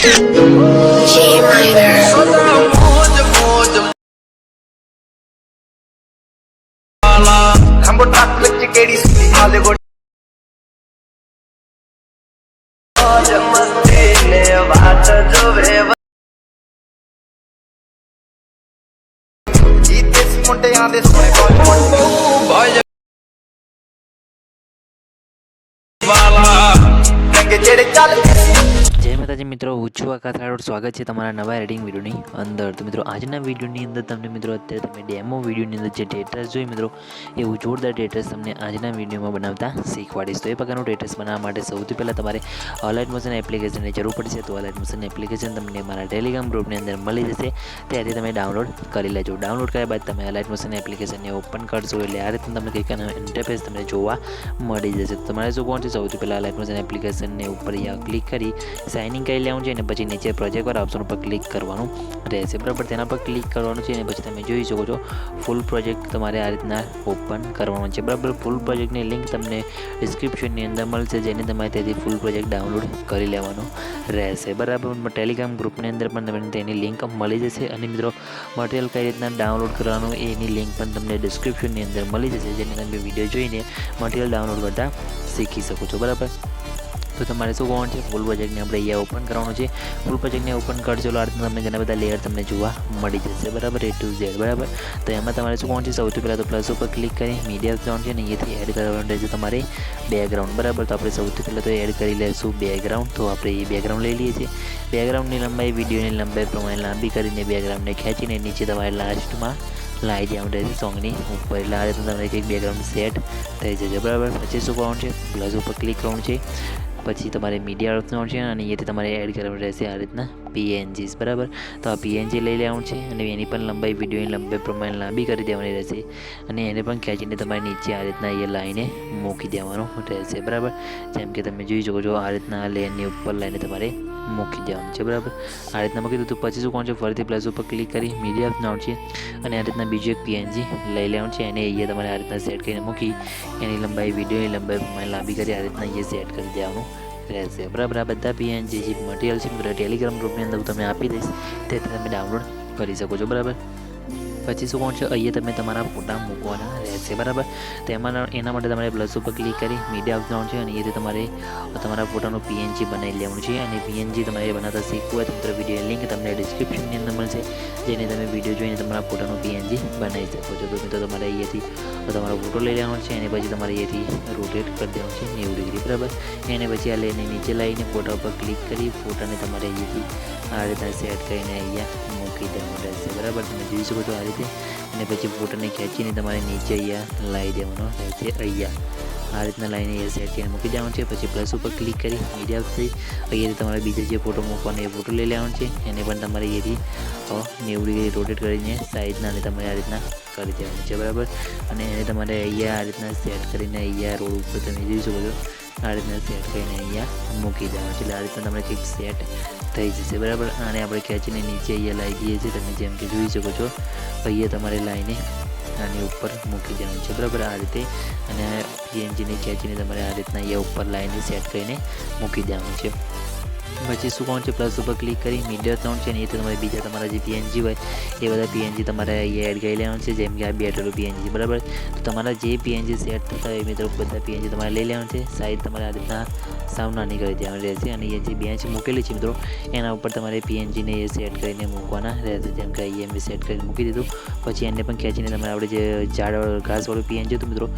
G minor. Rambo truck with KD City Hollywood. मस्ती ने बात जो जीते मुंडे आंदे सोने वाला रंगे जेड़े चल जय माताजी मित्रों, હું છું આકાશ રાઠોડ। સ્વાગત છે તમારા નવા એડિટિંગ વિડીયોની અંદર। તો મિત્રો આજના વિડીયોની અંદર તમને મિત્રો અત્યારે તમે ડેમો વિડીયોની અંદર જે ટેટસ જોઈ મિત્રો, એવું જોરદાર ટેટસ તમને આજના વિડીયોમાં બનાવતા શીખવાડીશ। તો એ પ્રકારનું ટેટસ બનાવવા માટે સૌથી પહેલાં તમારે અલાઇટ મોશન એપ્લિકેશનની જરૂર પડશે। તો અલાઇટ મોશન એપ્લિકેશન તમને મારા ટેલિગ્રામ ગ્રુપની અંદર મળી જશે, ત્યાંથી તમે ડાઉનલોડ કરી લેજો। ડાઉનલોડ કર્યા બાદ તમે અલાઇટ મોશન એપ્લિકેશનને ઓપન કરશો એટલે આ રીતે તમને કંઈક ઇન્ટરફેસ તમને જોવા મળી જશે। તો તમારે શું કરવાનું છે, સૌથી પહેલાં અલાઇટ મોશન એપ્લિકેશનને ઉપર અહીંયા ક્લિક કરી સાઇન ઇન કરી લેવાનું છે અને પછી નીચે પ્રોજેક્ટ પર ઓપ્શન ઉપર ક્લિક કરવાનું રહેશે, બરાબર। તેના પર ક્લિક કરવાનું છે અને પછી તમે જોઈ શકો છો ફૂલ પ્રોજેક્ટ તમારે આ રીતના ઓપન કરવાનું છે, બરાબર। ફૂલ પ્રોજેક્ટની લિંક તમને ડિસ્ક્રિપ્શનની અંદર મળશે, જેને તમારે ત્યાંથી ફૂલ પ્રોજેક્ટ ડાઉનલોડ કરી લેવાનું રહેશે, બરાબર। ટેલિગ્રામ ગ્રુપની અંદર પણ તમને તેની લિંક મળી જશે અને મિત્રો મટીરિયલ કઈ રીતના ડાઉનલોડ કરવાનું એની લિંક પણ તમને ડિસ્ક્રિપ્શનની અંદર મળી જશે, જેને તમે વિડીયો જોઈને મટીરિયલ ડાઉનલોડ કરતા શીખી શકો છો, બરાબર। તો તમારે શું કરવાનું છે, ફૂલ પ્રોજેક્ટને આપણે અહીંયા ઓપન કરવાનું છે। ફૂલ પ્રોજેક્ટને ઓપન કરશો એટલે આ રીતના તમને ઘણા બધા લેયર તમને જોવા મળી જશે, બરાબર, A to Z, બરાબર। તો એમાં તમારે શું કરવાનું છે, સૌથી પહેલાં તો પ્લસ ઉપર ક્લિક કરી મીડિયા જવાનું છે અને અહીંયાથી એડ કરવાનું રહેશે તમારે બેકગ્રાઉન્ડ, બરાબર। તો આપણે સૌથી પહેલાં તો એડ કરી લઈશું બેકગ્રાઉન્ડ। તો આપણે એ બેકગ્રાઉન્ડ લઈ લઈએ છીએ। બેકગ્રાઉન્ડની લંબાઈ વિડીયોની લંબાઈ પ્રમાણે લાંબી કરીને બેકગ્રાઉન્ડને ખેંચીને નીચે તમારે લાસ્ટમાં લાવી દેવાનું રહેશે સોંગની ઉપર, એટલે આ રીતે તમને કંઈક બેકગ્રાઉન્ડ સેટ થઈ જશે, બરાબર। પછી શું કરવાનું છે, પ્લસ ઉપર ક્લિક કરવાનું છે, પછી તમારે મીડિયા ઓપ્શન છે અને અહીંયાથી તમારે એડ કરવાનું રહેશે આ રીતના PNGs, બરાબર। તો આ PNG લઈ લેવાનું છે અને એની પણ લંબાઈ વિડીયોની લંબાઈ પ્રમાણે લાંબી કરી દેવાની રહેશે અને એને પણ ખેંચીને તમારે નીચે આ રીતના એ લાઈને મૂકી દેવાનું રહેશે, બરાબર। જેમ કે તમે જોઈ શકો છો આ રીતના લેયરની ઉપર લાઈને તમારે મૂકી દેવાનું છે, બરાબર। આ રીતના મૂકી દીધું પછી શું કરવાનું છે, ફરીથી પ્લસ ઉપર ક્લિક કરી મીડિયા ઓપ્શન છે અને આ રીતના બીજું એક PNG લઈ લેવાનું છે અને અહીંયા તમારે આ રીતના સેટ કરીને મૂકી એની લંબાઈ વિડીયોની લંબાઈ પ્રમાણે લાંબી કરી આ રીતના અહીંયા સેટ કરી દેવાનું રહેશે, બરાબર। આ બધા PNG જે મટીરિયલ છે મિત્રો ટેલિગ્રામ ગ્રુપની અંદર હું તમને આપી દઈશ, તેથી તમે ડાઉનલોડ કરી શકો છો, બરાબર। પછી શું કોણ છે, અહીંયા તમે તમારા ફોટા મૂકવાના રહેશે, બરાબર। તો એના માટે તમારે પ્લસ ઉપર ક્લિક કરી મીડિયા ઓપ્શન છે અને અહીંયાથી તમારે તમારા ફોટાનું PNG બનાવી લેવાનું છે અને PNG તમારે બનાવતા શીખવું હોય તો મિત્રો વિડીયો લિંક તમને ડિસ્ક્રિપ્શનની અંદર મળશે, જેને તમે વિડીયો જોઈને તમારા ફોટાનું PNG બનાવી શકો છો। તો મિત્રો તમારે અહીંયાથી તમારો ફોટો લઈ લેવાનો છે અને પછી તમારે અહીંયાથી રોટેટ કરી દેવાનું છે 90 ડિગ્રી, બરાબર। એને પછી આ લઈને નીચે લાવીને ફોટા ઉપર ક્લિક કરી ફોટાને તમારે અહીંયાથી આ રીતના સેટ કરીને અહીંયા મૂકી દેવાનું રહેશે, બરાબર। તમે જોઈ શકો છો આ રીતે અને પછી ફોટાને ખેંચીને તમારે નીચે અહીંયા લાવી દેવાનો રહેશે, અહીંયા આ રીતના લાઈને અહીંયા સેટ કરીને મૂકી દેવાનું છે। પછી પ્લસ ઉપર ક્લિક કરી મીડિયા થઈ અહીંયાથી તમારે બીજા જે ફોટો મૂકવાનો એ ફોટો લઈ લેવાનો છે, એને પણ તમારે અહીંયાથી 90 ડિગ્રી રોટેટ કરીને સાઈડના અને તમારે આ રીતના કરી દેવાનું છે, બરાબર। અને એને તમારે અહીંયા આ રીતના સેટ કરીને અહીંયા રોડ ઉપર તમે જોઈ શકો છો આ રીતના સેટ કરીને અહીંયા મૂકી દેવાનું છે, એટલે આ રીતના તમને કંઈક સેટ થઈ જશે, બરાબર। આને આપણે ખેંચીને નીચે અહીંયા લાવી દઈએ છીએ, તમે જેમ કે જોઈ શકો છો અહીંયા તમારે લાઈને આની ઉપર મૂકી દેવાનું છે, બરાબર, આ રીતે। અને PNGને ખેંચીને તમારે આ રીતના અહીંયા ઉપર લાઈને સેટ કરીને મૂકી દેવાનું છે। પછી શું કોણ છે, પ્લસ ઉપર ક્લિક કરી મીડિયા ત્રણ છે અને એ તમારે બીજા તમારા જે PNG હોય એ બધા PNG તમારે અહીંયા એડ કરી લેવાનું છે, જેમ કે આ બેટરનું PNG, બરાબર। તો તમારા જે PNG સેટ થતા હોય મિત્રો બધા PNG તમારે લઈ લેવાનું છે, સાઈઝ તમારે આ રીતના સાવ નાની કરી દેવાની રહેશે અને એ જે બેન્ચ મૂકેલી છે મિત્રો એના ઉપર તમારે PNGને એ સેટ કરીને મૂકવાના રહેશે, જેમ કે અહીંયા મેં સેટ કરીને મૂકી દીધું। પછી એને પણ ખેંચીને તમારે આપણે જે ઝાડ ઘાસવાળું PNG હતું મિત્રો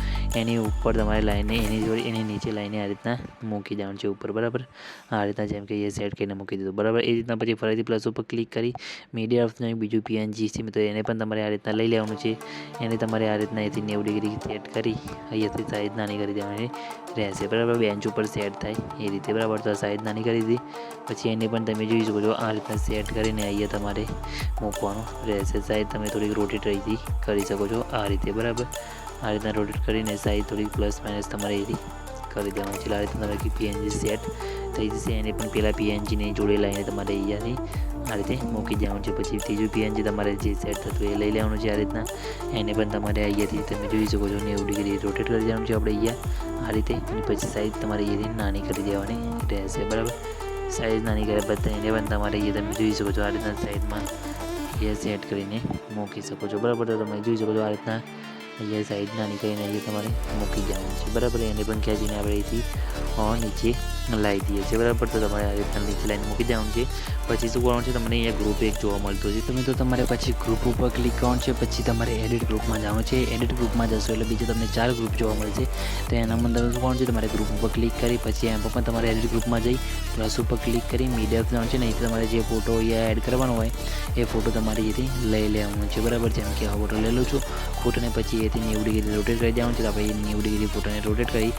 એની ઉપર તમારે લાઈને એની નીચે લાઈને આ રીતના મૂકી દેવાનું છે ઉપર, બરાબર। આ રીતના જેમ કે એ સેટ કરીને મૂકી દીધું, બરાબર। એ રીતના પછી ફરીથી પ્લસ ઉપર ક્લિક કરી મીડિયા ઓપ્શન બીજું PNG છે મિત્રો એને પણ તમારે આ રીતના લઈ લેવાનું છે, એને તમારે આ રીતના અહીંથી 90 ડિગ્રી સેટ કરી અહીંયાથી સાઈઝ નાની કરી દેવાની રહેશે, બરાબર, બેન્ચ ઉપર સેટ થાય એ રીતે, બરાબર। તો સાઈઝ નાની કરી દીધી પછી એને પણ તમે જોઈ શકો છો આ રીતના સેટ કરીને અહીંયા તમારે મૂકવાનું રહેશે, સાઈઝ તમે થોડીક રોટેટ અહીંથી કરી શકો છો આ રીતે, બરાબર। આ રીતના રોટેટ કરીને સાઈઝ થોડીક પ્લસ માઇનસ તમારે અહીંથી કરી દેવાનું છે, આ રીતે તમારે PNG સેટ થઈ જશે। એને પણ પહેલાં PNGને જોડે લાવીને તમારે અહીંયાથી આ રીતે મૂકી દેવાનું છે। પછી ત્રીજું PNG તમારે જે સેટ થતું એ લઈ લેવાનું છે આ રીતના, એને પણ તમારે અહીંયાથી તમે જોઈ શકો છો 90 ડિગ્રી રોટેટ કરી દેવાનું છે આપણે અહીંયા આ રીતે, અને પછી સાઈઝ તમારે અહીંયાથી નાની કરી દેવાની રહેશે, બરાબર। સાઇઝ નાની કરે બધાને પણ તમારે એ તમે જોઈ શકો છો આ રીતના સાઈડમાં એ સેટ કરીને મૂકી શકો છો બરાબર. તો તમે જોઈ શકો છો આ રીતના અહીંયા સાઈડ નાની કરીને અહીંયા તમારે મૂકી દેવાનું છે બરાબર. એને પણ ખેંચીને આપણે અહીંથી નીચે લાવી દઈએ છીએ બરાબર. તો તમારે આ રીતના નીચે લાઈને મૂકી દેવાનું છે. પછી શું કરવાનું છે, તમને અહીંયા ગ્રુપ એક જોવા મળતો છે. તમે તો તમારે પછી ગ્રુપ ઉપર ક્લિક કરવાનું છે. પછી તમારે એડિટ ગ્રુપમાં જવાનું છે. એડિટ ગ્રુપમાં જશો એટલે બીજા તમને 4 ગ્રુપ જોવા મળશે. તો એના અંદર શું કરવાનું છે, તમારે ગ્રુપ ઉપર ક્લિક કરી પછી એમાં પણ તમારે એડિટ ગ્રુપમાં જઈ પ્લસ ઉપર ક્લિક કરી મીડિયા જવાનું છે ને. અહીંથી તમારે જે ફોટો અહીંયા એડ કરવાનો હોય એ ફોટો તમારે અહીંથી લઈ લેવાનો છે બરાબર. જેમ કે આ ફોટો લઈ લઉં છું. ફોટોને પછી એથી 90 ડિગ્રી રોટેટ કરી દેવાનું છે. તો આપણે 90 ડિગ્રી ફોટોને રોટેટ કરી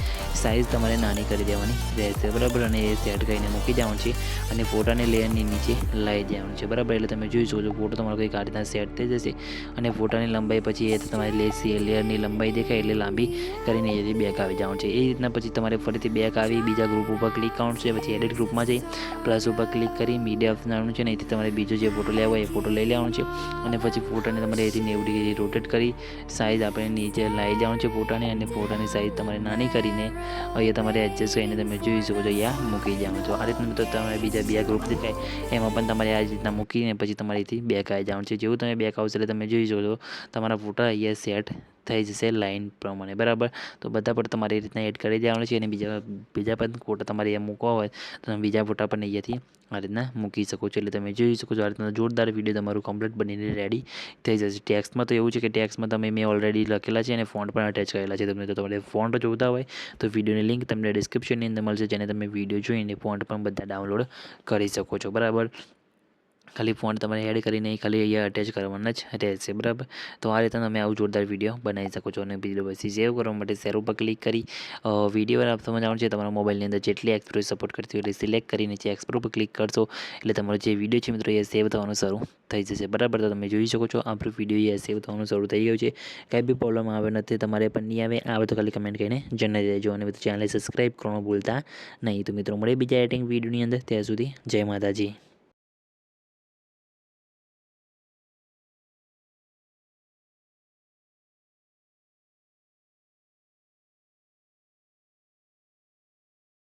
સાઇઝ તમારે નાની કરી દેવાની રહેશે બરાબર. અને એ સેટ કરીને મૂકી દેવાનું છે અને ફોટાને લેયરની નીચે લાવી દેવાનું છે બરાબર. એટલે તમે જોઈ શકો છો ફોટો તમારો કંઈક આ રીતના સેટ થઈ જશે. અને ફોટાની લંબાઈ પછી એ તમારી લેયરની લંબાઈ દેખાય એટલે લાંબી કરીને એથી બેક આવી જવાનું છે. એ રીતના પછી તમારે ફરીથી બેક આવી બીજા ગ્રુપ ઉપર ક્લિક કરવાનું છે. પછી એડિટ ગ્રુપમાં જઈ પ્લસ ઉપર ક્લિક કરી મીડિયા આપવાનું છે ને. અહીંથી તમારે બીજો જે ફોટો લેવો હોય એ ફોટો લઈ લેવાનો છે. અને પછી ફોટાને તમારે અહીંથી 90 ડિગ્રી રોટેટ કરી સાઇઝ આપણે નીચે લાવી જવાનું છે ફોટાને. અને ફોટાની સાઇઝ તમારે નાની કરીને અહીંયા તમારે એડજસ્ટ કરીને તમે જોઈ શકો છો અહીંયા મૂકી જવાનું છો. આ રીતનું તો તમારે બીજા 2 ગ્રુપ દેખાય એમાં પણ તમારે આ રીતના મૂકીને પછી તમારે અહીંથી બેક આવી જવાનું છે. જેવું તમે બેક આવશે એટલે તમે જોઈ શકો છો તમારા ફોટા અહીંયા સેટ થઈ જશે લાઇન પ્રમાણે બરાબર. તો બધા પર તમારે એ રીતના એડ કરી દેવાનું છે. અને બીજા પણ ફોટા તમારે અહીંયા મૂકવા હોય તો તમે બીજા ફોટા પણ અહીંયાથી આ રીતના મૂકી શકો છો. એટલે તમે જોઈ શકો છો આ રીતના જોરદાર વિડીયો તમારું કમ્પ્લીટ બનીને રેડી થઈ જશે. ટેક્સ્ટમાં તો એવું છે કે ટેક્સ્ટમાં તમે મેં ઓલરેડી લખેલા છે અને ફોન્ટ પણ અટેચ કરેલા છે. તમને તો તમારે ફોન્ટ જોતા હોય તો વિડીયોની લિંક તમને ડિસ્ક્રિપ્શનની અંદર મળશે, જેને તમે વિડીયો જોઈને ફોન્ટ પણ બધા ડાઉનલોડ કરી શકો છો બરાબર. ખાલી ફોન તમારે એડ કરીને ખાલી અહીંયા અટેચ કરવાના જ રહેશે બરાબર. તો આ રીતે તમે આવું જોરદાર વિડીયો બનાવી શકો છો. અને બીજો પછી સેવ કરવા માટે શેર ઉપર ક્લિક કરી વિડીયો આપવામાં જવાનું છે. તમારા મોબાઈલની અંદર જેટલી એક્સપ્રો સપોર્ટ કરતી હોય એટલે સિલેક્ટ કરી નીચે એક્સપ્રો પર ક્લિક કરશો એટલે તમારો જે વિડીયો છે મિત્રો એ સેવ થવાનું શરૂ થઈ જશે બરાબર. તો તમે જોઈ શકો છો આપણું વિડીયો એ સેવ થવાનું શરૂ થઈ ગયું છે. કંઈ બી પ્રોબ્લેમ આવે નથી, તમારે પણ નહીં આવે તો ખાલી કમેન્ટ કરીને જણાવી દેજો. અને ચેનલ સબસ્ક્રાઈબ કરવાનું ભૂલતા નહીં. તો મિત્રો મળે બીજા એડિટિંગ વિડીયોની અંદર. ત્યાં સુધી જય માતાજી.